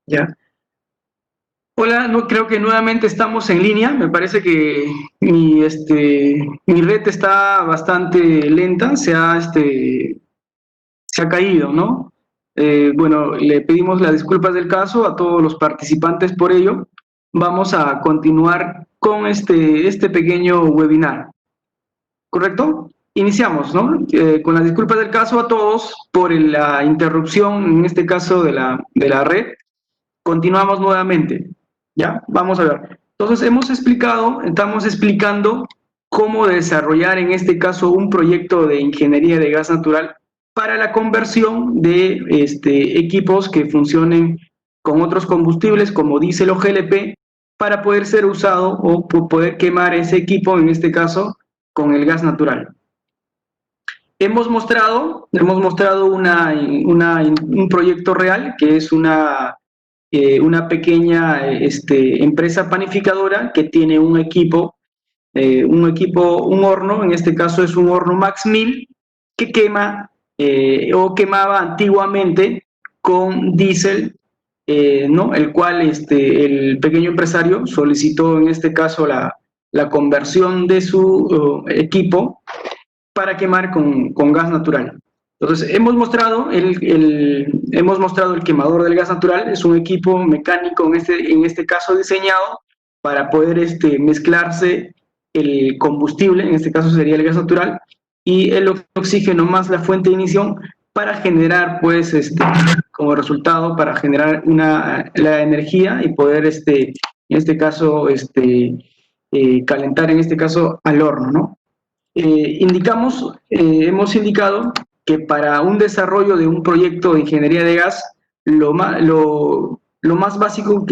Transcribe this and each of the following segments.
Ya. Hola, no, creo que nuevamente estamos en línea. Me parece que mi red está bastante lenta, se ha caído, ¿no? Bueno, le pedimos las disculpas del caso a todos los participantes por ello. Vamos a continuar con este pequeño webinar, ¿correcto? Iniciamos, ¿no? Con las disculpas del caso a todos por la interrupción, en este caso de la red. Continuamos nuevamente, ¿ya? Vamos a ver. Entonces, estamos explicando cómo desarrollar en este caso un proyecto de ingeniería de gas natural para la conversión de equipos que funcionen con otros combustibles como diésel o GLP para poder ser usado o poder quemar ese equipo, en este caso, con el gas natural. Hemos mostrado un proyecto real que es una pequeña empresa panificadora que tiene un horno, en este caso es un horno Max 1000, que quema o quemaba antiguamente con diésel, ¿no? El cual el pequeño empresario solicitó en este caso la conversión de su equipo para quemar con gas natural. Entonces, hemos mostrado el quemador del gas natural, es un equipo mecánico, en este caso diseñado para poder mezclarse el combustible, en este caso sería el gas natural, y el oxígeno más la fuente de ignición para generar, pues, como resultado, para generar la energía y poder, en este caso, calentar, en este caso, al horno, ¿no? Hemos indicado que para un desarrollo de un proyecto de ingeniería de gas, lo más básico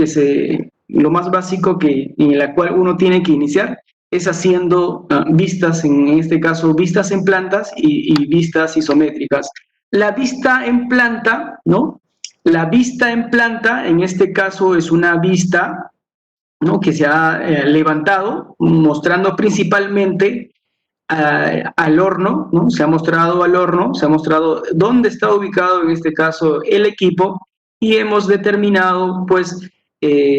en la cual uno tiene que iniciar es haciendo vistas, en este caso, vistas en plantas y vistas isométricas. La vista en planta, ¿no? La vista en planta, en este caso, es una vista, ¿no?, que se ha levantado, mostrando principalmente al horno, ¿no? Se ha mostrado al horno, se ha mostrado dónde está ubicado en este caso el equipo y hemos determinado, pues,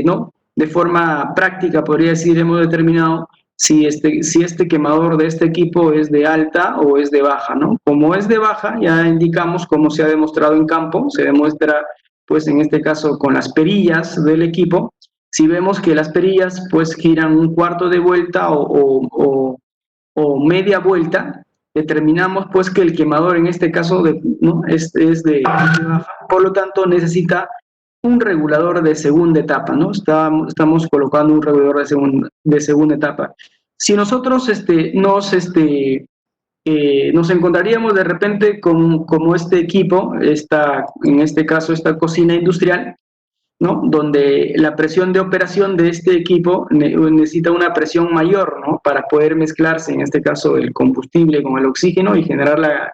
¿no? De forma práctica, podría decir, hemos determinado si este quemador de este equipo es de alta o es de baja, ¿no? Como es de baja, ya indicamos cómo se ha demostrado en campo, se demuestra, pues, en este caso con las perillas del equipo. Si vemos que las perillas, pues, giran un cuarto de vuelta o media vuelta, determinamos pues que el quemador en este caso ¿no? es de baja, por lo tanto necesita un regulador de segunda etapa, ¿no? Estamos colocando un regulador de segunda etapa. Si nosotros nos encontraríamos de repente como este equipo, en este caso esta cocina industrial, ¿no? Donde la presión de operación de este equipo necesita una presión mayor, ¿no? Para poder mezclarse, en este caso, el combustible con el oxígeno y generar la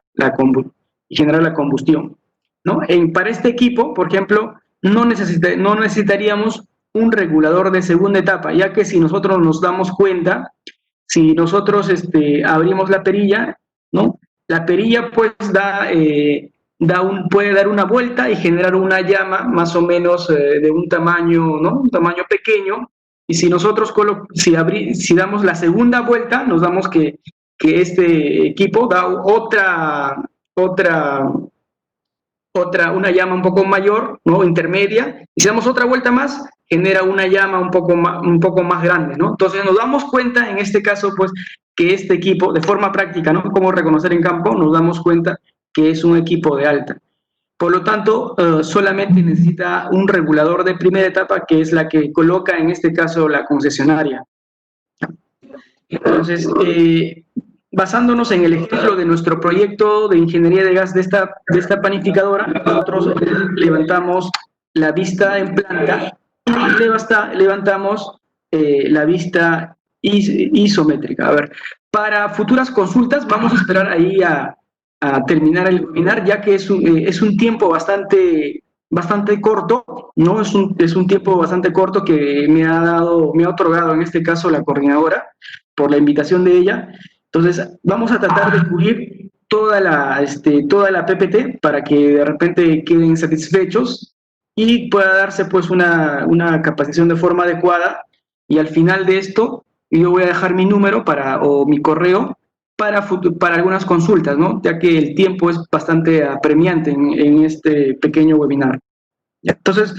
combustión, ¿no? Para este equipo, por ejemplo, no necesitaríamos un regulador de segunda etapa, ya que si nosotros nos damos cuenta, si nosotros abrimos la perilla, ¿no? La perilla pues puede dar una vuelta y generar una llama más o menos de un tamaño, ¿no? Un tamaño pequeño. Y si nosotros si damos la segunda vuelta, nos damos que este equipo da una llama un poco mayor, ¿no? Intermedia, y si damos otra vuelta más, genera una llama un poco más grande, ¿no? Entonces nos damos cuenta, en este caso, pues, que este equipo, de forma práctica, ¿no? Como reconocer en campo, nos damos cuenta que es un equipo de alta. Por lo tanto, solamente necesita un regulador de primera etapa, que es la que coloca, en este caso, la concesionaria. Entonces, basándonos en el ejemplo de nuestro proyecto de ingeniería de gas de esta panificadora, nosotros levantamos la vista en planta y levantamos la vista isométrica. A ver, para futuras consultas vamos a esperar ahí a terminar el webinar, ya que es un tiempo bastante corto, ¿no? Es un tiempo bastante corto que me ha otorgado en este caso la coordinadora por la invitación de ella. Entonces, vamos a tratar de cubrir toda la PPT para que de repente queden satisfechos y pueda darse pues una capacitación de forma adecuada, y al final de esto yo voy a dejar mi número o mi correo para algunas consultas, ¿no? Ya que el tiempo es bastante apremiante en este pequeño webinar. Entonces,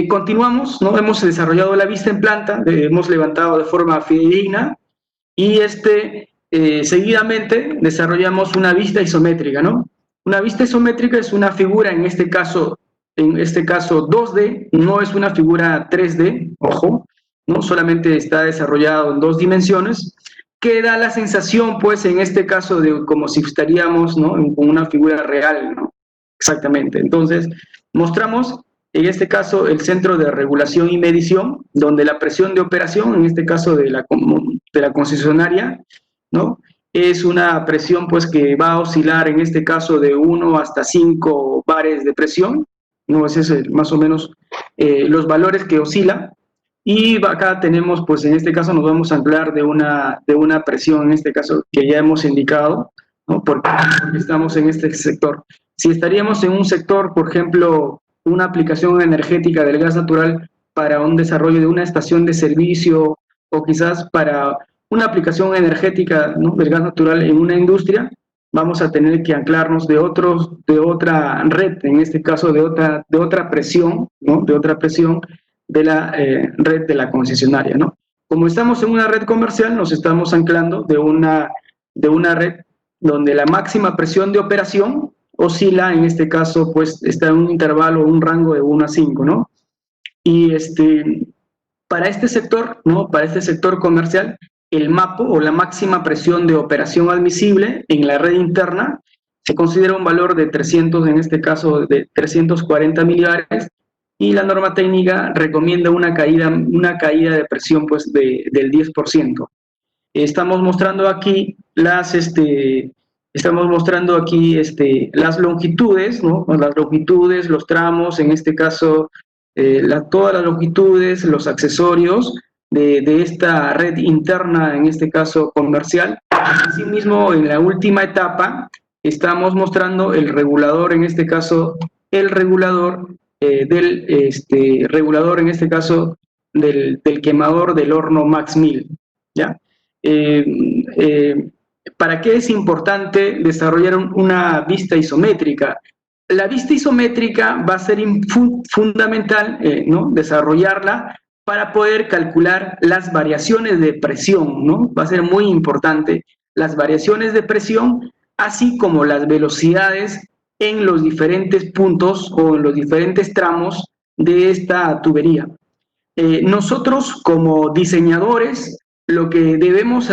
continuamos, ¿no? Hemos desarrollado la vista en planta, hemos levantado de forma fidedigna, y seguidamente desarrollamos una vista isométrica, ¿no? Una vista isométrica es una figura, en este caso 2D, no es una figura 3D, ojo, ¿no? Solamente está desarrollado en 2 dimensiones, que da la sensación, pues, en este caso, de como si estaríamos, ¿no?, con una figura real, ¿no? Exactamente. Entonces, mostramos, en este caso, el centro de regulación y medición, donde la presión de operación, en este caso de la concesionaria, ¿no?, es una presión, pues, que va a oscilar, en este caso, de 1 hasta 5 bares de presión, ¿no? Ese es más o menos los valores que oscila. Y acá tenemos, pues en este caso nos vamos a anclar de una presión, en este caso, que ya hemos indicado, ¿no? Porque estamos en este sector. Si estaríamos en un sector, por ejemplo, una aplicación energética del gas natural para un desarrollo de una estación de servicio, o quizás para una aplicación energética, ¿no?, del gas natural en una industria, vamos a tener que anclarnos de otra red, en este caso de otra presión, ¿no?, de otra presión de la red de la concesionaria, ¿no? Como estamos en una red comercial, nos estamos anclando de una red donde la máxima presión de operación oscila, en este caso, pues está en un intervalo, un rango de 1 a 5, ¿no? Y para este sector, ¿no?, para este sector comercial, el MAPO, o la máxima presión de operación admisible en la red interna, se considera un valor de 300, en este caso de 340 milibares, y la norma técnica recomienda una caída de presión, pues, del 10%. Estamos mostrando aquí las longitudes, ¿no? Las longitudes, los tramos, en este caso, todas las longitudes, los accesorios de esta red interna, en este caso comercial. Asimismo, en la última etapa, estamos mostrando el regulador, en este caso, el regulador regulador, en este caso, del quemador del horno Max 1000, ¿ya? ¿Para qué es importante desarrollar una vista isométrica? La vista isométrica va a ser fundamental, ¿no?, desarrollarla para poder calcular las variaciones de presión, ¿no? Va a ser muy importante las variaciones de presión, así como las velocidades en los diferentes puntos o en los diferentes tramos de esta tubería. Nosotros, como diseñadores, lo que debemos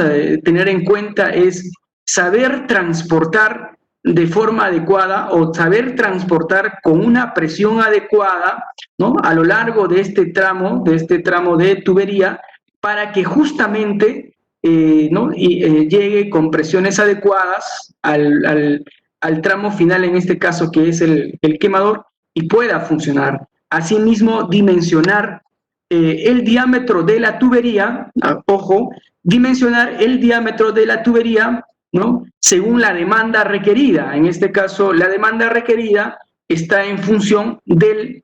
tener en cuenta es saber transportar de forma adecuada, o saber transportar con una presión adecuada, ¿no?, a lo largo de este tramo de tubería, para que justamente ¿no?, llegue con presiones adecuadas al tramo final, en este caso, que es el quemador, y pueda funcionar. Asimismo, dimensionar el diámetro de la tubería, ojo, dimensionar el diámetro de la tubería, ¿no?, según la demanda requerida. En este caso, la demanda requerida está en función de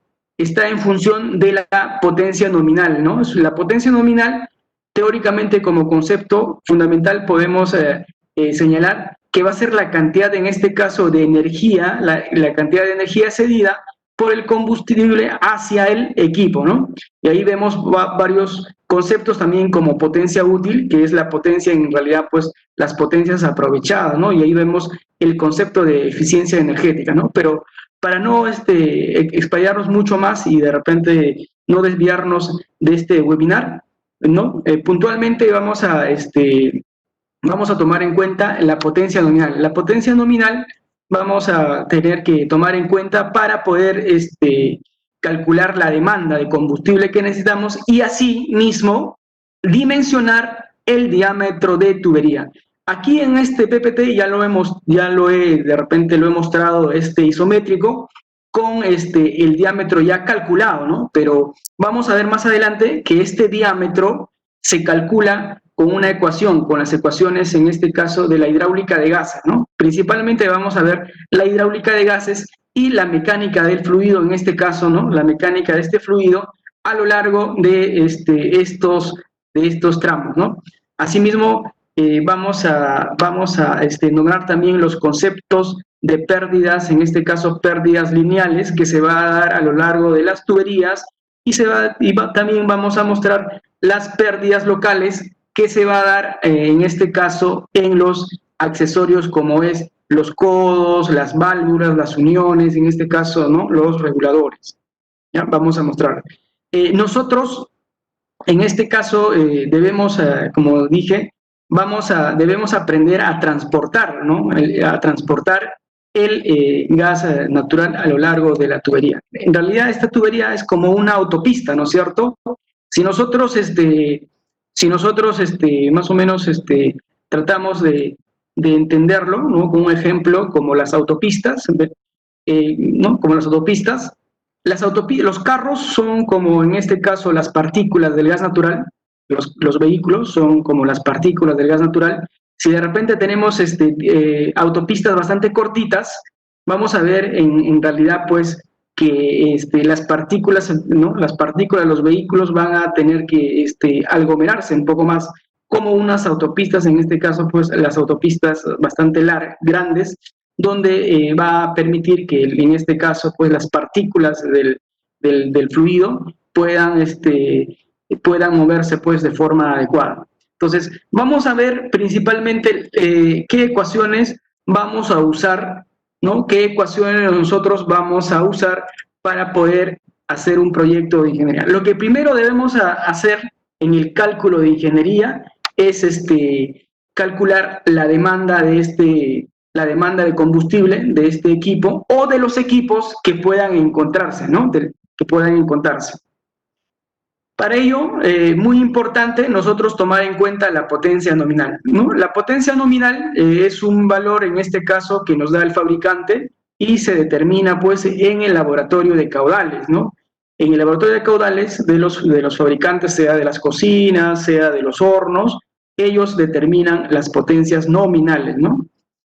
la potencia nominal, ¿no? La potencia nominal, teóricamente, como concepto fundamental, podemos señalar que va a ser la cantidad, en este caso, de energía, la cantidad de energía cedida por el combustible hacia el equipo, ¿no? Y ahí vemos varios conceptos también, como potencia útil, que es la potencia, en realidad, pues, las potencias aprovechadas, ¿no? Y ahí vemos el concepto de eficiencia energética, ¿no? Pero para no explayarnos mucho más y de repente no desviarnos de este webinar, ¿no? Puntualmente vamos a tomar en cuenta la potencia nominal. La potencia nominal vamos a tener que tomar en cuenta para poder calcular la demanda de combustible que necesitamos, y así mismo dimensionar el diámetro de tubería. Aquí en este PPT de repente lo he mostrado isométrico con el diámetro ya calculado, ¿no? Pero vamos a ver más adelante que este diámetro se calcula con una ecuación, con las ecuaciones en este caso de la hidráulica de gases, ¿no? Principalmente vamos a ver la hidráulica de gases y la mecánica del fluido, en este caso, ¿no? La mecánica de este fluido a lo largo de estos tramos, ¿no? Asimismo, vamos a nombrar también los conceptos de pérdidas, en este caso pérdidas lineales, que se va a dar a lo largo de las tuberías, y también vamos a mostrar las pérdidas locales que se va a dar, en este caso, en los accesorios como es los codos, las válvulas, las uniones, en este caso, ¿no? Los reguladores. ¿Ya? Vamos a mostrar. Nosotros, en este caso, debemos, como dije, debemos aprender a transportar, ¿no? A transportar el gas natural a lo largo de la tubería. En realidad, esta tubería es como una autopista, ¿no es cierto? Si nosotros, más o menos, tratamos de entenderlo, ¿no? Con un ejemplo como las autopistas, ¿no? Como las autopistas, los carros son como, en este caso, las partículas del gas natural. Los vehículos son como las partículas del gas natural. Si de repente tenemos autopistas bastante cortitas, vamos a ver en realidad pues que las partículas, ¿no? Las partículas de los vehículos van a tener que aglomerarse un poco más, como unas autopistas, en este caso pues las autopistas bastante grandes, donde va a permitir que en este caso pues las partículas del fluido puedan moverse pues de forma adecuada. Entonces, vamos a ver principalmente qué ecuaciones vamos a usar, ¿no? ¿Qué ecuaciones nosotros vamos a usar para poder hacer un proyecto de ingeniería? Lo que primero debemos hacer en el cálculo de ingeniería es calcular la demanda de combustible de este equipo o de los equipos que puedan encontrarse, ¿no? Que puedan encontrarse. Para ello, muy importante nosotros tomar en cuenta la potencia nominal, ¿no? La potencia nominal es un valor, en este caso, que nos da el fabricante y se determina pues en el laboratorio de caudales, ¿no? En el laboratorio de caudales de los fabricantes, sea de las cocinas, sea de los hornos, ellos determinan las potencias nominales, ¿no?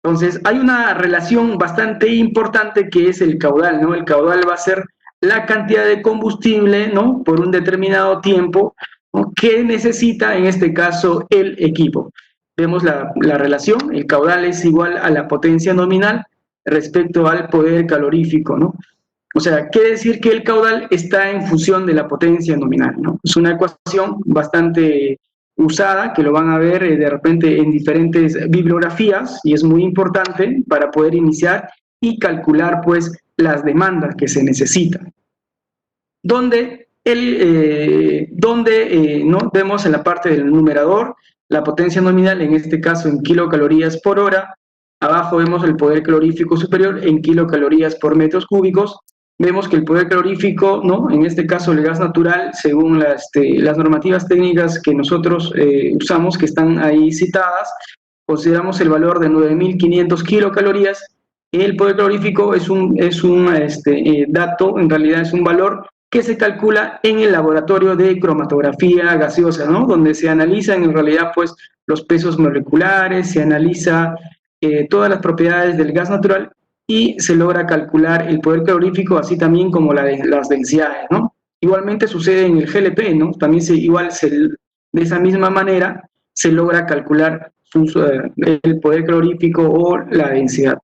Entonces, hay una relación bastante importante que es el caudal, ¿no? El caudal va a ser la cantidad de combustible, ¿no? Por un determinado tiempo, ¿no? Que necesita, en este caso, el equipo. Vemos la relación, el caudal es igual a la potencia nominal respecto al poder calorífico, ¿no? O sea, quiere decir que el caudal está en función de la potencia nominal, ¿no? Es una ecuación bastante usada, que lo van a ver de repente en diferentes bibliografías, y es muy importante para poder iniciar y calcular, pues, las demandas que se necesitan. Donde ¿no? Vemos en la parte del numerador la potencia nominal, en este caso en kilocalorías por hora. Abajo vemos el poder calorífico superior en kilocalorías por metros cúbicos. Vemos que el poder calorífico, ¿no? En este caso el gas natural, según las normativas técnicas que nosotros usamos, que están ahí citadas, consideramos el valor de 9.500 kilocalorías. El poder calorífico es un dato, en realidad es un valor que se calcula en el laboratorio de cromatografía gaseosa, ¿no? Donde se analizan en realidad pues los pesos moleculares, se analiza todas las propiedades del gas natural y se logra calcular el poder calorífico, así también como las densidades, ¿no? Igualmente sucede en el GLP, ¿no? También de esa misma manera se logra calcular el poder calorífico o la densidad,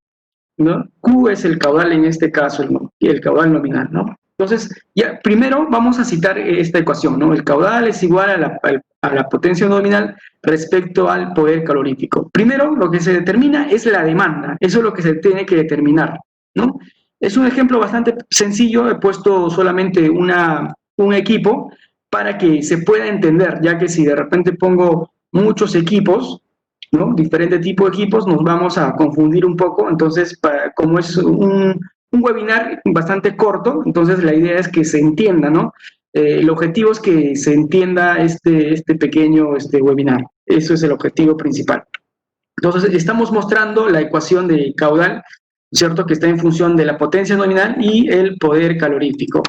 ¿no? Q es el caudal en este caso, el caudal nominal, ¿no? Entonces, ya primero vamos a citar esta ecuación, ¿no? El caudal es igual a la potencia nominal respecto al poder calorífico. Primero, lo que se determina es la demanda, eso es lo que se tiene que determinar, ¿no? Es un ejemplo bastante sencillo, he puesto solamente un equipo para que se pueda entender, ya que si de repente pongo muchos equipos, ¿no? Diferente tipo de equipos, nos vamos a confundir un poco. Entonces, como es un webinar bastante corto, entonces la idea es que se entienda, ¿no? El objetivo es que se entienda este pequeño webinar. Eso es el objetivo principal. Entonces, estamos mostrando la ecuación de caudal, ¿cierto? Que está en función de la potencia nominal y el poder calorífico.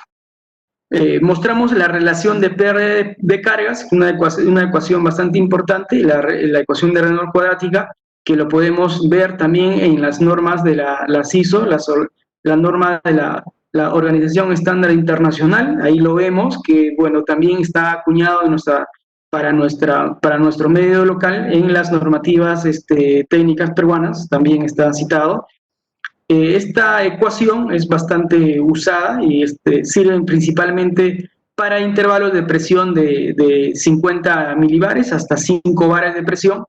mostramos la relación de pérdida de cargas, una ecuación bastante importante, la ecuación de Reynolds cuadrática, que lo podemos ver también en las normas de la CISO, la norma de la Organización Estándar Internacional. Ahí lo vemos, que bueno, también está acuñado en para nuestro medio local en las normativas técnicas peruanas, también está citado. Esta ecuación es bastante usada y sirve principalmente para intervalos de presión de 50 milibares hasta 5 bares de presión.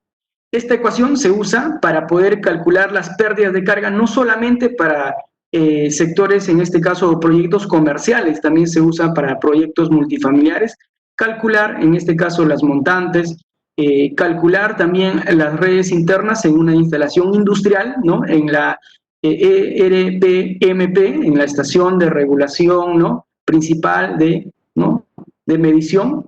Esta ecuación se usa para poder calcular las pérdidas de carga, no solamente para sectores, en este caso proyectos comerciales, también se usa para proyectos multifamiliares, calcular en este caso las montantes, calcular también las redes internas en una instalación industrial, ¿no? En la ERPMP, en la estación de regulación, ¿no? Principal ¿no? de medición.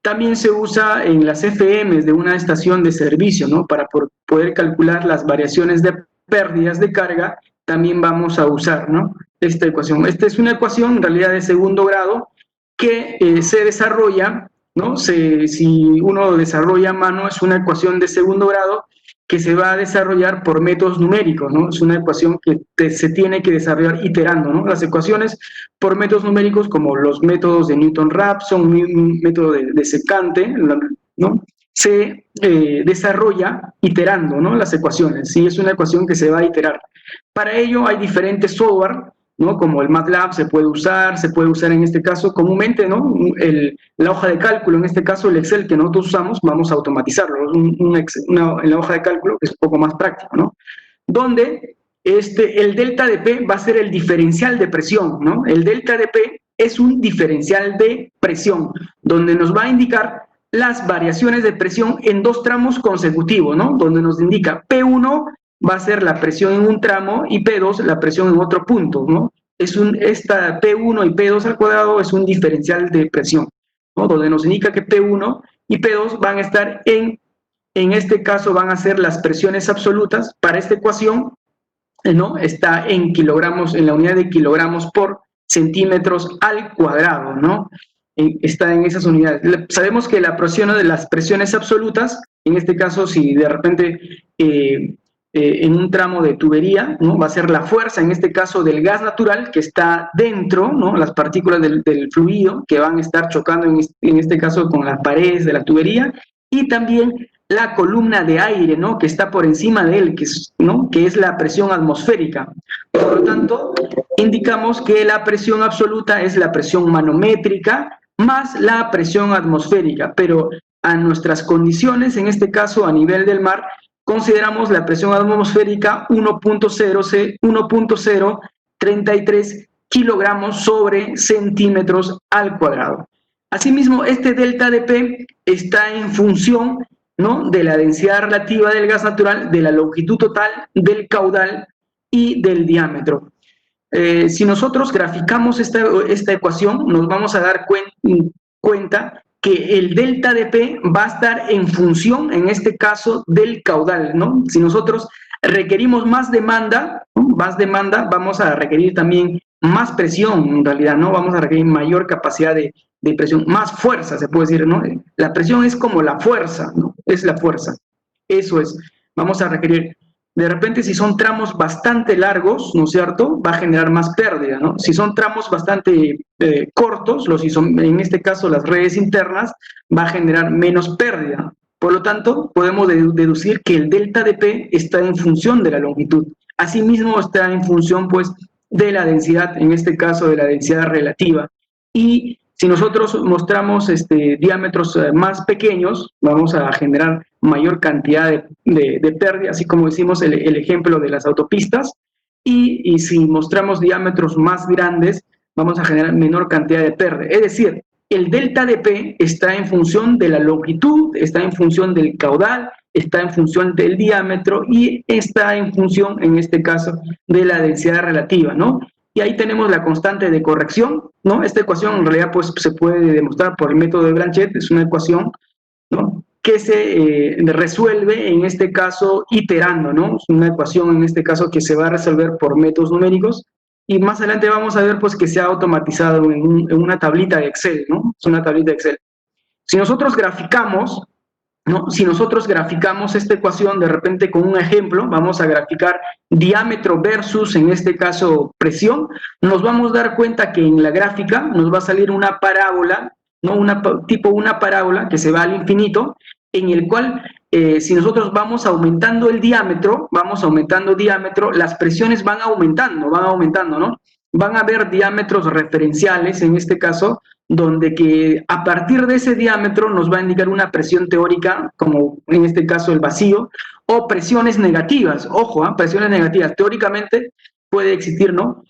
También se usa en las FMs de una estación de servicio, ¿no? Para poder calcular las variaciones de pérdidas de carga, también vamos a usar, ¿no? Esta ecuación. Esta es una ecuación en realidad de segundo grado que se desarrolla, ¿no? Si uno desarrolla a mano, es una ecuación de segundo grado que se va a desarrollar por métodos numéricos, ¿no? Es una ecuación que se tiene que desarrollar iterando, ¿no? Las ecuaciones por métodos numéricos, como los métodos de Newton-Raphson, un método de secante, ¿no? Se desarrolla iterando, ¿no? Las ecuaciones, ¿sí? Es una ecuación que se va a iterar. Para ello hay diferentes software, ¿no? Como el MATLAB se puede usar en este caso comúnmente, ¿no? La hoja de cálculo, en este caso el Excel que nosotros usamos, vamos a automatizarlo, en la hoja de cálculo que es un poco más práctico, ¿no? Donde el delta de P va a ser el diferencial de presión, ¿no? El delta de P es un diferencial de presión, donde nos va a indicar las variaciones de presión en dos tramos consecutivos, ¿no? Donde nos indica P1 va a ser la presión en un tramo y P2 la presión en otro punto, ¿no? Esta P1 y P2 al cuadrado es un diferencial de presión, ¿no? Donde nos indica que P1 y P2 van a estar en este caso van a ser las presiones absolutas para esta ecuación, ¿no? Está en kilogramos, en la unidad de kilogramos por centímetros al cuadrado, ¿no? Está en esas unidades. Sabemos que la presión de las presiones absolutas, en este caso, si de repente en un tramo de tubería, ¿no? Va a ser la fuerza, en este caso, del gas natural que está dentro, ¿no? Las partículas del fluido que van a estar chocando, en este caso, con las paredes de la tubería, y también la columna de aire, ¿no? Que está por encima de él, ¿no? Que es la presión atmosférica. Por lo tanto, indicamos que la presión absoluta es la presión manométrica más la presión atmosférica, pero a nuestras condiciones, en este caso a nivel del mar, consideramos la presión atmosférica 1.033 kilogramos sobre centímetros al cuadrado. Asimismo, este delta de P está en función, ¿no? De la densidad relativa del gas natural, de la longitud total, del caudal y del diámetro. Si nosotros graficamos esta ecuación, nos vamos a dar cuenta que el delta de P va a estar en función, en este caso, del caudal, ¿no? Si nosotros requerimos más demanda, ¿no? Más demanda, vamos a requerir también más presión, en realidad, ¿no? Vamos a requerir mayor capacidad de presión, más fuerza, se puede decir, ¿no? La presión es como la fuerza, ¿no? Es la fuerza. Eso es. Vamos a requerir. De repente, si son tramos bastante largos, ¿no es cierto?, va a generar más pérdida, ¿no? Si son tramos bastante cortos, en este caso las redes internas, va a generar menos pérdida. Por lo tanto, podemos deducir que el delta de P está en función de la longitud. Asimismo, está en función, pues, de la densidad, en este caso de la densidad relativa. Y si nosotros mostramos diámetros más pequeños, vamos a generar mayor cantidad de pérdida, así como hicimos el ejemplo de las autopistas, y si mostramos diámetros más grandes, vamos a generar menor cantidad de pérdida. Es decir, el delta de P está en función de la longitud, está en función del caudal, está en función del diámetro y está en función, en este caso, de la densidad relativa, ¿no? Y ahí tenemos la constante de corrección, ¿no? Esta ecuación en realidad pues, se puede demostrar por el método de Blanchet, es una ecuación, ¿no? Que se resuelve en este caso iterando, ¿no? Es una ecuación en este caso que se va a resolver por métodos numéricos y más adelante vamos a ver pues que se ha automatizado en una tablita de Excel, ¿no? Es una tablita de Excel. Si nosotros graficamos, ¿no? Si nosotros graficamos esta ecuación de repente con un ejemplo, vamos a graficar diámetro versus, en este caso, presión, nos vamos a dar cuenta que en la gráfica nos va a salir una parábola, ¿no? Tipo una parábola que se va al infinito, en el cual si nosotros vamos aumentando el diámetro, las presiones van aumentando, ¿no? Van a haber diámetros referenciales, en este caso, donde que a partir de ese diámetro nos va a indicar una presión teórica, como en este caso el vacío, o presiones negativas. Ojo, presiones negativas. Teóricamente puede existir, ¿no?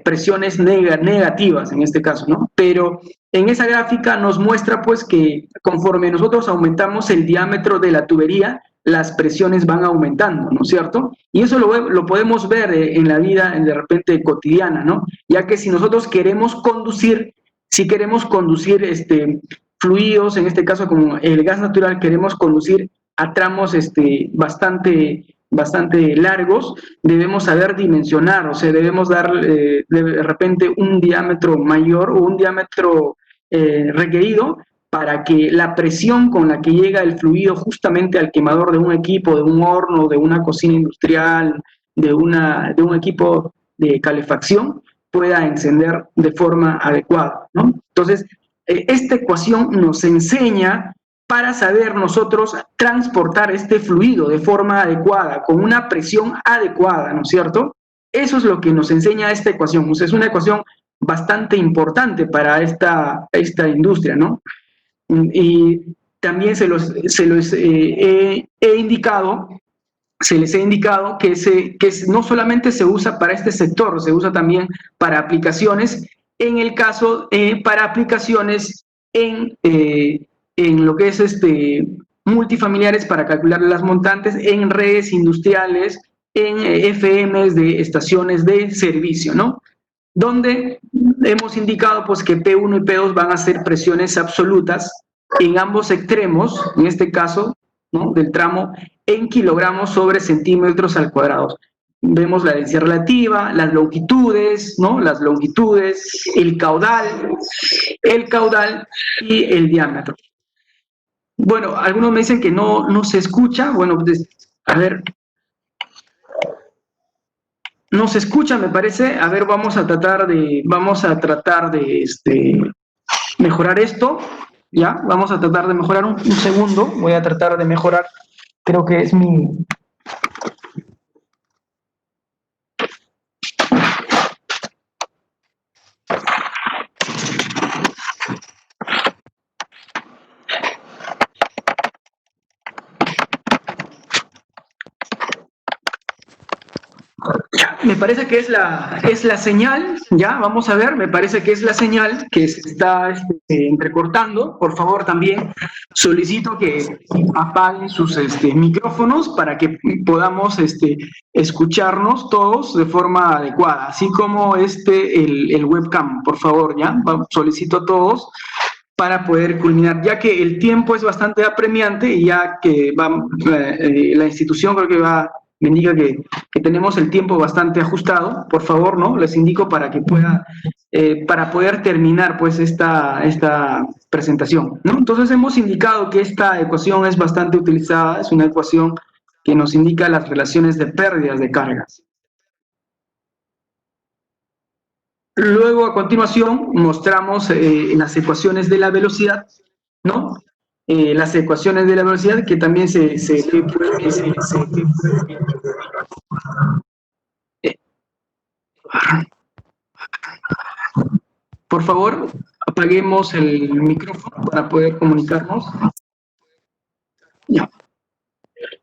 Presiones negativas en este caso, ¿no? Pero en esa gráfica nos muestra pues que conforme nosotros aumentamos el diámetro de la tubería, las presiones van aumentando, ¿no es cierto? Y eso lo podemos ver en la vida de repente cotidiana, ¿no? Ya que si nosotros queremos conducir fluidos, en este caso como el gas natural, queremos conducir a tramos bastante largos, debemos saber dimensionar, o sea, debemos dar de repente un diámetro mayor o un diámetro requerido para que la presión con la que llega el fluido justamente al quemador de un equipo, de un horno, de una cocina industrial, de un equipo de calefacción, pueda encender de forma adecuada, ¿no? Entonces, esta ecuación nos enseña para saber nosotros transportar este fluido de forma adecuada, con una presión adecuada, ¿no es cierto? Eso es lo que nos enseña esta ecuación. O sea, es una ecuación bastante importante para esta industria, ¿no? Y también se les he indicado, se les ha indicado que no solamente se usa para este sector, se usa también para aplicaciones, en el caso, para aplicaciones en lo que es multifamiliares para calcular las montantes, en redes industriales, en FMs de estaciones de servicio, ¿no? Donde hemos indicado pues que P1 y P2 van a ser presiones absolutas en ambos extremos, en este caso, ¿no? Del tramo, en kilogramos sobre centímetros al cuadrado. Vemos la densidad relativa, las longitudes, ¿no? Las longitudes, el caudal y el diámetro. Bueno, algunos me dicen que no se escucha. Bueno, pues, a ver, no se escucha, me parece. A ver, vamos a tratar de mejorar esto. Ya, vamos a tratar de mejorar un segundo. Voy a tratar de mejorar. Creo que es mi... Me parece que es la señal, ya, vamos a ver, me parece que es la señal que se está entrecortando. Por favor, también solicito que apaguen sus micrófonos para que podamos escucharnos todos de forma adecuada, así como el webcam, por favor, ya, solicito a todos para poder culminar, ya que el tiempo es bastante apremiante y ya que la institución creo que me indica que tenemos el tiempo bastante ajustado. Por favor, ¿no? Les indico para que para poder terminar pues esta presentación, ¿no? Entonces hemos indicado que esta ecuación es bastante utilizada, es una ecuación que nos indica las relaciones de pérdidas de cargas. Luego, a continuación, mostramos las ecuaciones de la velocidad, ¿no? Las ecuaciones de la velocidad que también por favor, apaguemos el micrófono para poder comunicarnos. Ya.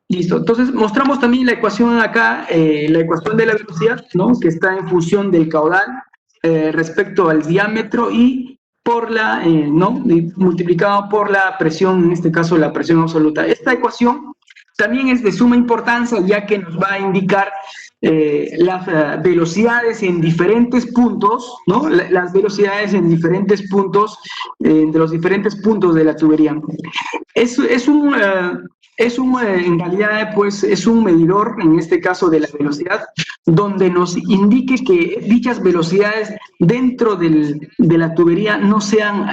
Listo. Entonces, mostramos también la ecuación acá, la ecuación de la velocidad, ¿no? Que está en función del caudal respecto al diámetro y por ¿no? Multiplicado por la presión, en este caso la presión absoluta. Esta ecuación también es de suma importancia, ya que nos va a indicar las velocidades en diferentes puntos, ¿no? Las velocidades en diferentes puntos, de los diferentes puntos de la tubería. En realidad, pues, es un medidor, en este caso, de la velocidad, donde nos indique que dichas velocidades dentro de la tubería no sean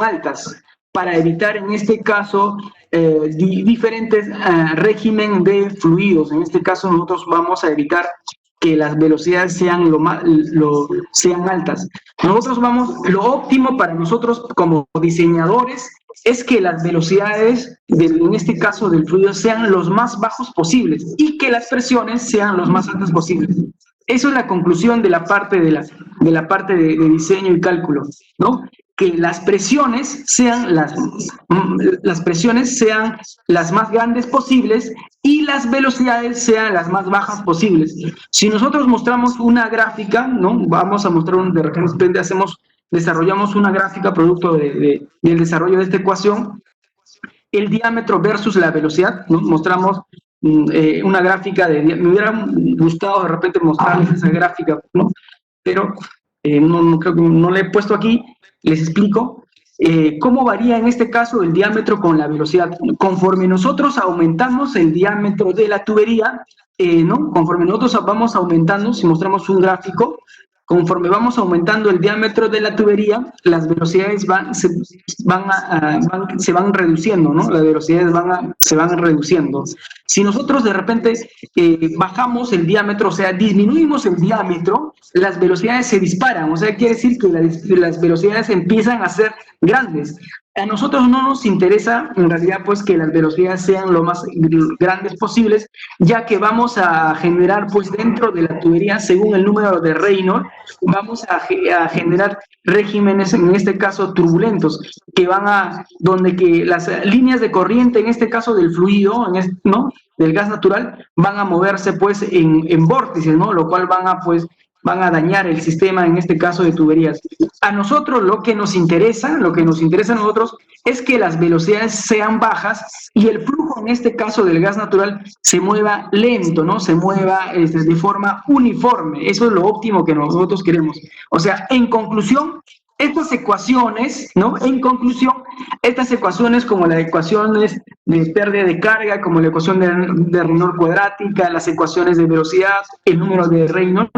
altas, para evitar en este caso diferentes régimen de fluidos. En este caso nosotros vamos a evitar que las velocidades sean sean altas. Lo óptimo para nosotros como diseñadores es que las velocidades, en este caso del fluido, sean los más bajos posibles y que las presiones sean los más altas posibles. Eso es la conclusión de la parte de diseño y cálculo, ¿no? Que las presiones sean las más grandes posibles y las velocidades sean las más bajas posibles. Si nosotros mostramos una gráfica, ¿no? Vamos a mostrar de repente desarrollamos una gráfica producto del desarrollo de esta ecuación, el diámetro versus la velocidad, ¿no? Mostramos una gráfica me hubiera gustado de repente mostrarles esa gráfica, ¿no? Pero no creo que no la he puesto aquí. Les explico cómo varía en este caso el diámetro con la velocidad. Conforme nosotros aumentamos el diámetro de la tubería, ¿no? Conforme nosotros vamos aumentando, si mostramos un gráfico, conforme vamos aumentando el diámetro de la tubería, las velocidades se van reduciendo, ¿no? Las velocidades se van reduciendo. Si nosotros de repente bajamos el diámetro, o sea, disminuimos el diámetro, las velocidades se disparan, o sea, quiere decir que las velocidades empiezan a ser grandes. A nosotros no nos interesa, en realidad, pues, que las velocidades sean lo más grandes posibles, ya que vamos a generar, pues, dentro de la tubería, según el número de Reynolds, vamos a generar regímenes, en este caso, turbulentos, que donde que las líneas de corriente, en este caso del fluido, ¿no? Del gas natural, van a moverse, pues, en vórtices, ¿no? Lo cual van a dañar el sistema, en este caso de tuberías. A nosotros lo que nos interesa a nosotros es que las velocidades sean bajas y el flujo, en este caso del gas natural, se mueva lento, ¿no? Se mueva de forma uniforme. Eso es lo óptimo que nosotros queremos. O sea, en conclusión, estas ecuaciones, ¿no? En conclusión, estas ecuaciones como las ecuaciones de pérdida de carga, como la ecuación de Reynolds cuadrática, las ecuaciones de velocidad, el número de Reynolds,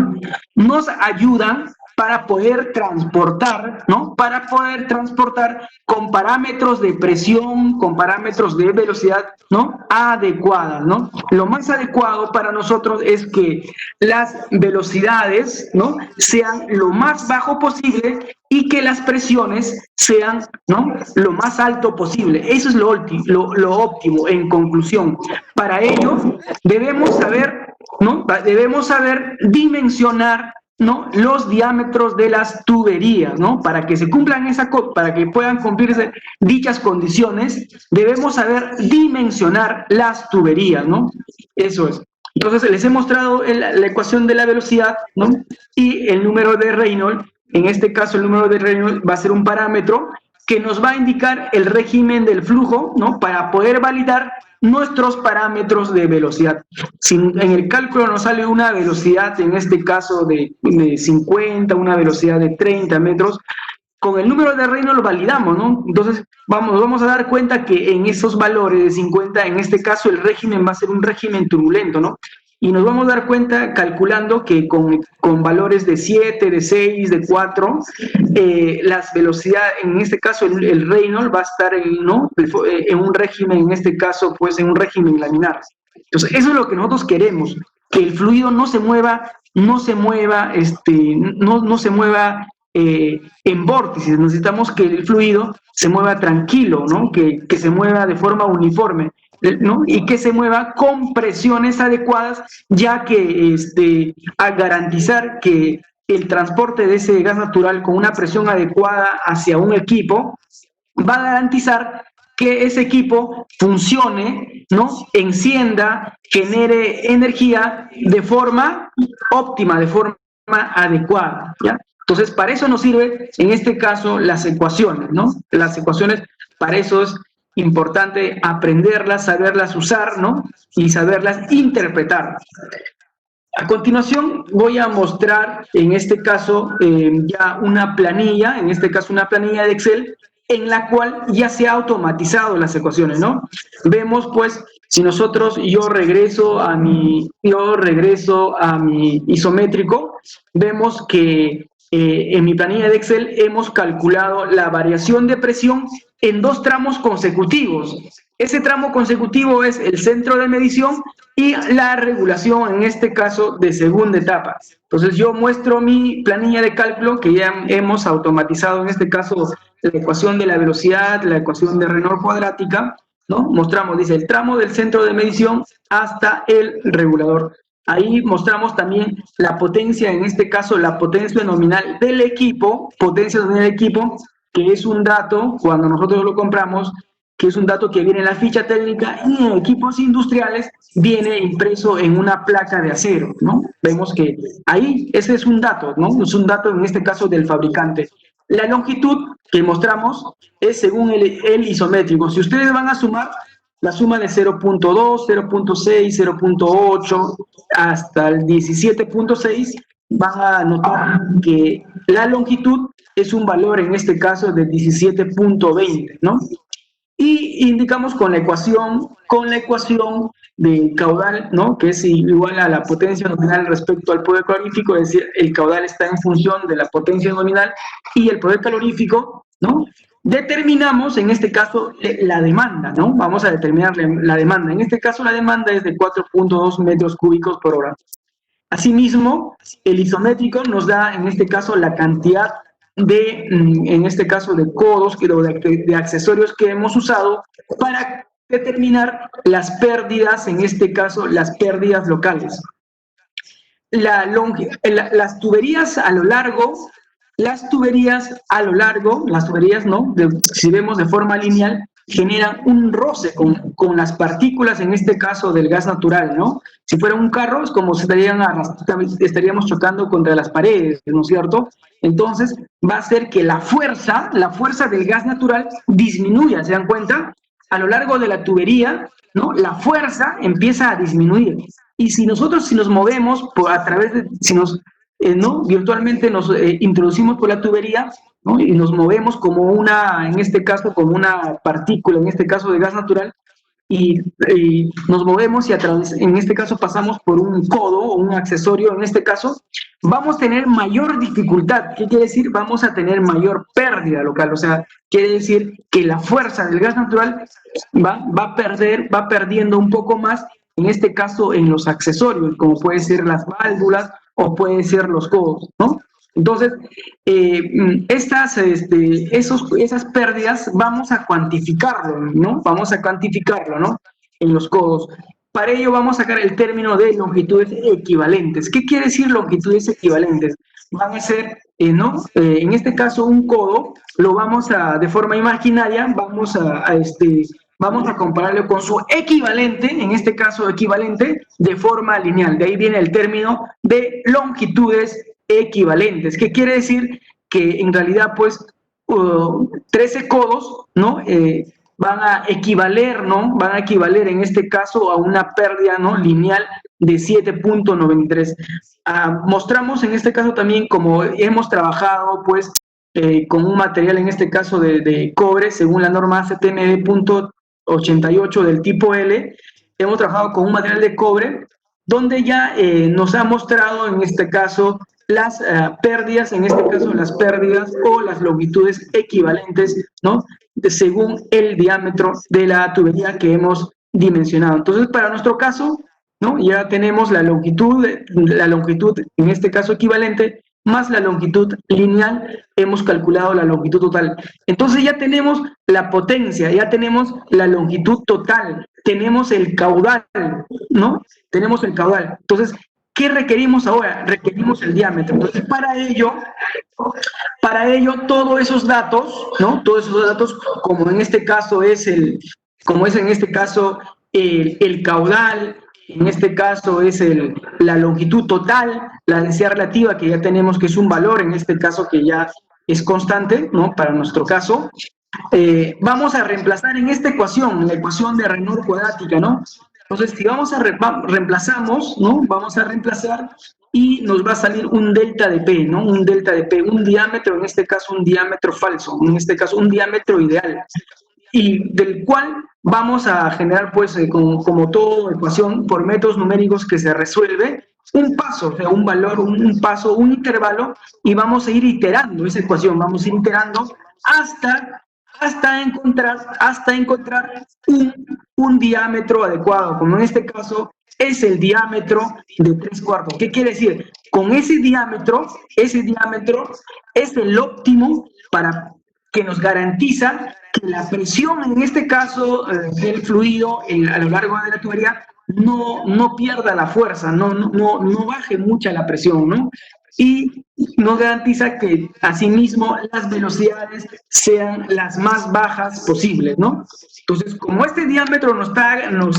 nos ayudan para poder transportar, ¿no? Para poder transportar con parámetros de presión, con parámetros de velocidad, ¿no? Adecuadas, ¿no? Lo más adecuado para nosotros es que las velocidades, ¿no? Sean lo más bajo posible y que las presiones sean, ¿no? Lo más alto posible. Eso es lo óptimo, en conclusión. Para ello, debemos saber, ¿no? Debemos saber dimensionar, ¿no? Los diámetros de las tuberías, ¿no? Para que para que puedan cumplirse dichas condiciones, debemos saber dimensionar las tuberías, ¿no? Eso es. Entonces, les he mostrado la ecuación de la velocidad, ¿no? Y el número de Reynolds. En este caso, el número de Reynolds va a ser un parámetro que nos va a indicar el régimen del flujo, ¿no? Para poder validar nuestros parámetros de velocidad. Si en el cálculo nos sale una velocidad, en este caso de 50, una velocidad de 30 metros, con el número de Reynolds lo validamos, ¿no? Entonces vamos a dar cuenta que en esos valores de 50, en este caso el régimen va a ser un régimen turbulento, ¿no? Y nos vamos a dar cuenta calculando que con valores de 7, de 6, de 4, las velocidades, en este caso el Reynolds va a estar ¿no? En un régimen, en este caso, pues en un régimen laminar. Entonces, eso es lo que nosotros queremos, que el fluido no se mueva en vórtices. Necesitamos que el fluido se mueva tranquilo, ¿no? Que se mueva de forma uniforme, ¿no? Y que se mueva con presiones adecuadas, ya que a garantizar que el transporte de ese gas natural con una presión adecuada hacia un equipo va a garantizar que ese equipo funcione, ¿no? Encienda, genere energía de forma óptima, de forma adecuada, ¿ya? Entonces, para eso nos sirve, en este caso, las ecuaciones, ¿no? Las ecuaciones, para eso es importante aprenderlas, saberlas usar, ¿no? Y saberlas interpretar. A continuación voy a mostrar, en este caso, ya una planilla, en este caso una planilla de Excel, en la cual ya se ha automatizado las ecuaciones, ¿no? Vemos, pues, Si yo regreso a mi isométrico, vemos que en mi planilla de Excel hemos calculado la variación de presión en 2 tramos consecutivos. Ese tramo consecutivo es el centro de medición y la regulación, en este caso, de segunda etapa. Entonces, yo muestro mi planilla de cálculo que ya hemos automatizado, en este caso, la ecuación de la velocidad, la ecuación de Reynolds cuadrática, ¿no? Mostramos, dice, el tramo del centro de medición hasta el regulador. Ahí mostramos también la potencia, en este caso, la potencia nominal del equipo, que es un dato, cuando nosotros lo compramos, que es un dato que viene en la ficha técnica y en equipos industriales viene impreso en una placa de acero, ¿no? Vemos que ahí ese es un dato, ¿no? Es un dato en este caso del fabricante. La longitud que mostramos es según el isométrico. Si ustedes van a sumar, la suma de 0.2, 0.6, 0.8 hasta el 17.6, van a notar que la longitud es un valor en este caso de 17.20, ¿no? Y indicamos con la ecuación del caudal, ¿no? Que es igual a la potencia nominal respecto al poder calorífico, es decir, el caudal está en función de la potencia nominal y el poder calorífico, ¿no? Determinamos, en este caso, la demanda, ¿no? Vamos a determinar la demanda. En este caso, la demanda es de 4.2 metros cúbicos por hora. Asimismo, el isométrico nos da, en este caso, la cantidad en este caso, de codos, de accesorios que hemos usado para determinar las pérdidas, en este caso, las pérdidas locales. Las tuberías a lo largo, ¿no? Si vemos de forma lineal, generan un roce con las partículas, en este caso del gas natural, ¿no? Si fuera un carro, es como si estaríamos chocando contra las paredes, ¿no es cierto? Entonces, va a hacer que la fuerza del gas natural disminuya, ¿se dan cuenta? A lo largo de la tubería, ¿no? La fuerza empieza a disminuir. Y si nos movemos ¿no? Virtualmente nos introducimos por la tubería, ¿no? Y nos movemos en este caso, como una partícula, en este caso de gas natural, y nos movemos y en este caso pasamos por un codo o un accesorio, en este caso, vamos a tener mayor dificultad. ¿Qué quiere decir? Vamos a tener mayor pérdida local, o sea, quiere decir que la fuerza del gas natural va perdiendo un poco más, en este caso en los accesorios, como pueden ser las válvulas o pueden ser los codos, ¿no? Entonces, esas pérdidas vamos a cuantificarlo, ¿no? En los codos. Para ello vamos a sacar el término de longitudes equivalentes. ¿Qué quiere decir longitudes equivalentes? Van a ser, ¿no? En este caso, un codo, de forma imaginaria, vamos a compararlo con su equivalente, en este caso equivalente, de forma lineal. De ahí viene el término de longitudes equivalentes. ¿Qué quiere decir? Que en realidad, pues, 13 codos, ¿no? Van a equivaler, ¿no? Van a equivaler en este caso a una pérdida, ¿no? Lineal de 7.93. Mostramos en este caso también, como hemos trabajado, pues, con un material, en este caso de cobre, según la norma CTM.88 del tipo L, hemos trabajado con un material de cobre, donde ya nos ha mostrado, en este caso, las pérdidas, en este caso las pérdidas o las longitudes equivalentes, ¿no? Según el diámetro de la tubería que hemos dimensionado. Entonces, para nuestro caso, ¿no? Ya tenemos la longitud, en este caso equivalente, más la longitud lineal, hemos calculado la longitud total. Entonces ya tenemos la potencia, ya tenemos la longitud total, tenemos el caudal, ¿no? Tenemos el caudal. Entonces, ¿qué requerimos ahora? Requerimos el diámetro. Entonces, para ello, todos esos datos, ¿no? Todos esos datos, como en este caso el caudal, en este caso es la longitud total, la densidad relativa, que ya tenemos que es un valor, en este caso que ya es constante, ¿no? Para nuestro caso, vamos a reemplazar en esta ecuación, la ecuación de Reynolds cuadrática, ¿no? Entonces, si reemplazamos, ¿no? Vamos a reemplazar y nos va a salir un delta de P, ¿no? Un delta de P, un diámetro, en este caso un diámetro falso, en este caso un diámetro ideal. y del cual vamos a generar, pues, como todo ecuación por métodos numéricos que se resuelve un paso, o sea, un valor, un paso, un intervalo, y vamos a ir iterando esa ecuación, vamos a ir iterando hasta encontrar un diámetro adecuado, como en este caso es el diámetro de 3/4. ¿Qué quiere decir? Con ese diámetro es el óptimo para que nos garantiza que la presión, en este caso, del fluido a lo largo de la tubería, no pierda la fuerza, no baje mucha la presión, ¿no? Y nos garantiza que, asimismo, las velocidades sean las más bajas posibles, ¿no? Entonces, como este diámetro nos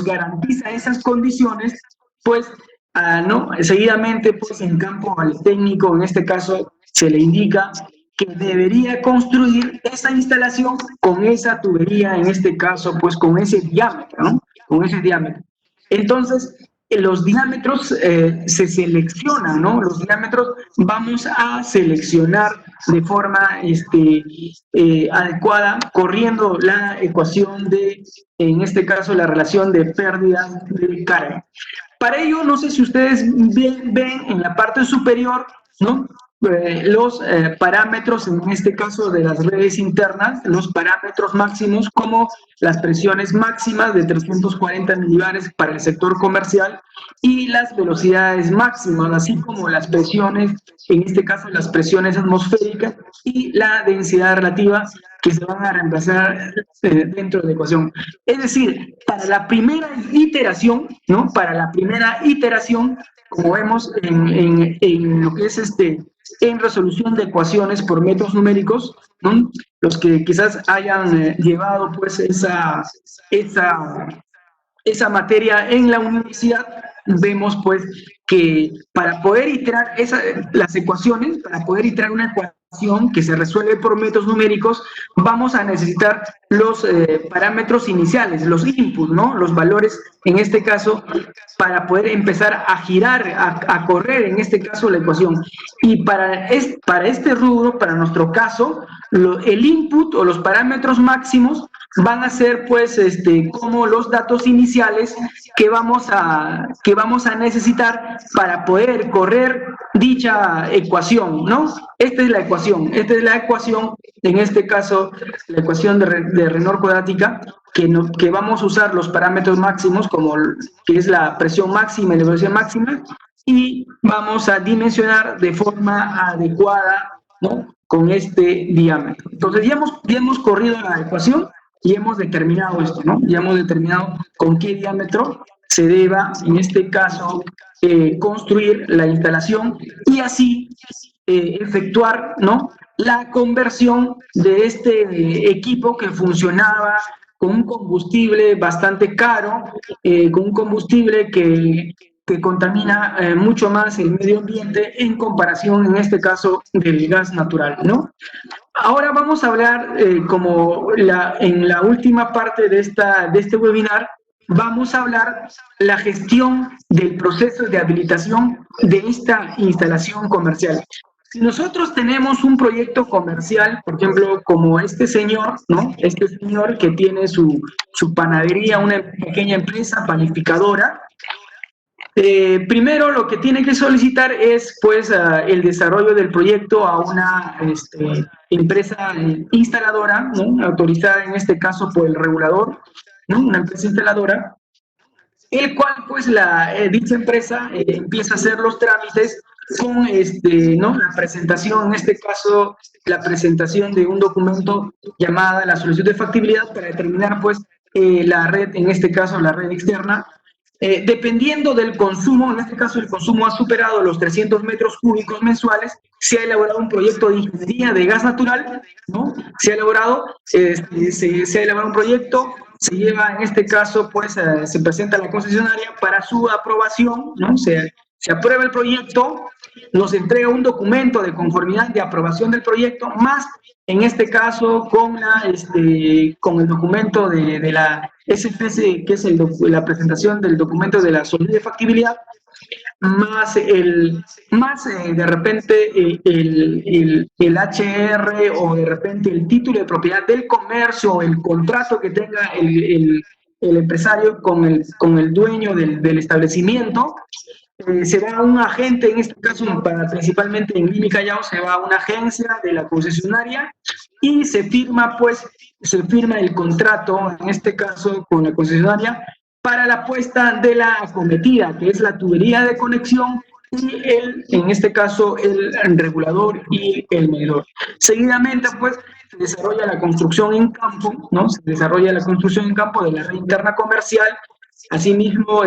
garantiza esas condiciones, pues, ¿no? Seguidamente, pues, en campo al técnico, en este caso, se le indica que debería construir esa instalación con esa tubería, en este caso, pues con ese diámetro, ¿no? Con ese diámetro. Entonces, los diámetros se seleccionan, ¿no? Los diámetros vamos a seleccionar de forma adecuada, corriendo la ecuación en este caso, la relación de pérdida de carga. Para ello, no sé si ustedes ven en la parte superior, ¿no? Los parámetros, en este caso de las redes internas, los parámetros máximos, como las presiones máximas de 340 milibares para el sector comercial y las velocidades máximas, así como las presiones, en este caso las presiones atmosféricas y la densidad relativa, que se van a reemplazar dentro de la ecuación. Es decir, para la primera iteración, ¿no? Para la primera iteración, como vemos en lo que es en resolución de ecuaciones por métodos numéricos, ¿no? Los que quizás hayan llevado, pues, esa materia en la universidad, vemos, pues, que para poder iterar las ecuaciones, para poder iterar una ecuación que se resuelve por métodos numéricos, vamos a necesitar los parámetros iniciales, los inputs, ¿no? Los valores, en este caso, para poder empezar a girar, a correr, en este caso, la ecuación. Y para este rubro, para nuestro caso, el input o los parámetros máximos van a ser, pues, como los datos iniciales que vamos a necesitar para poder correr dicha ecuación, ¿no? Esta es la ecuación, en este caso, la ecuación de Reynolds cuadrática, que vamos a usar los parámetros máximos, como que es la presión máxima y la velocidad máxima, y vamos a dimensionar de forma adecuada, ¿no? Con este diámetro. Entonces, ya hemos corrido la ecuación y hemos determinado esto, ¿no? Ya hemos determinado con qué diámetro se deba, en este caso, construir la instalación y así efectuar, ¿no? La conversión de este equipo que funcionaba con un combustible bastante caro, con un combustible que contamina mucho más el medio ambiente en comparación, en este caso, del gas natural, ¿no? Ahora vamos a hablar, en la última parte de este webinar, vamos a hablar la gestión del proceso de habilitación de esta instalación comercial. Si nosotros tenemos un proyecto comercial, por ejemplo, como este señor, ¿no? Este señor que tiene su panadería, una pequeña empresa panificadora, primero lo que tiene que solicitar es, pues, el desarrollo del proyecto a una empresa instaladora, ¿no? Autorizada en este caso por el regulador, ¿no? Una empresa instaladora, el cual, pues, dicha empresa empieza a hacer los trámites con ¿no? La presentación, en este caso, la presentación de un documento llamada la solicitud de factibilidad para determinar, pues, la red, en este caso, la red externa. Dependiendo del consumo, en este caso el consumo ha superado los 300 metros cúbicos mensuales, se ha elaborado un proyecto de ingeniería de gas natural, ¿no? Se ha elaborado un proyecto, se lleva, en este caso, pues, se presenta a la concesionaria para su aprobación, ¿no? Se aprueba el proyecto, nos entrega un documento de conformidad de aprobación del proyecto, más, en este caso, con el documento de la SFC, que es la presentación del documento de la solicitud de factibilidad, más de repente el HR o de repente el título de propiedad del comercio o el contrato que tenga el empresario con el dueño del establecimiento, se va a un agente, en este caso principalmente en Lima y Callao, se va a una agencia de la concesionaria y se firma el contrato, en este caso con la concesionaria, para la puesta de la acometida, que es la tubería de conexión y en este caso, el regulador y el medidor. Seguidamente, pues, se desarrolla la construcción en campo, ¿no? Se desarrolla la construcción en campo de la red interna comercial. Asimismo,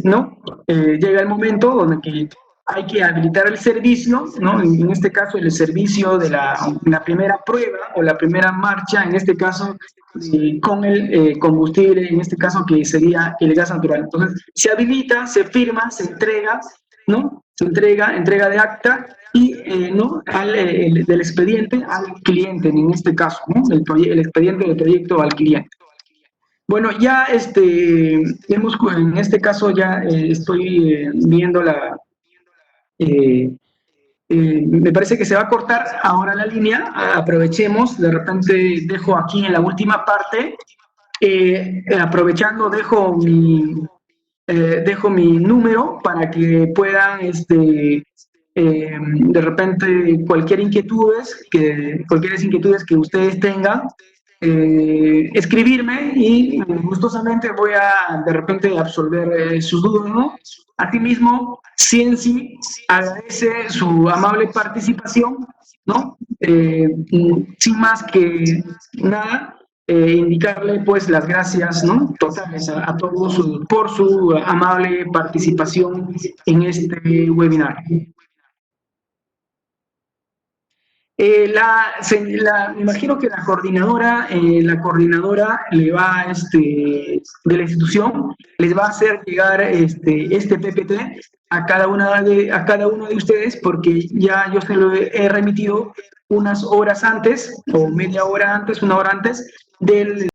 ¿no? Llega el momento donde hay que habilitar el servicio, ¿no? En este caso, el servicio de la primera prueba o la primera marcha, en este caso, con el combustible, en este caso que sería el gas natural. Entonces, se habilita, se firma, se entrega, ¿no? Se entrega de acta y ¿no? Del expediente al cliente, en este caso, ¿no? El expediente del proyecto al cliente. Bueno, ya en este caso ya estoy viendo me parece que se va a cortar ahora la línea, aprovechemos, de repente dejo aquí en la última parte, aprovechando dejo mi número para que puedan, de repente, cualquier inquietudes que ustedes tengan, escribirme y gustosamente voy a, de repente, absolver sus dudas, ¿no? Asimismo, Cienci agradece su amable participación, ¿no? Sin más que nada, indicarle pues las gracias, ¿no? Totales a todos por su amable participación en este webinar. Me imagino que la coordinadora le va, de la institución, les va a hacer llegar este PPT a cada uno de ustedes, porque ya yo se lo he remitido unas horas antes, o media hora antes, una hora antes, del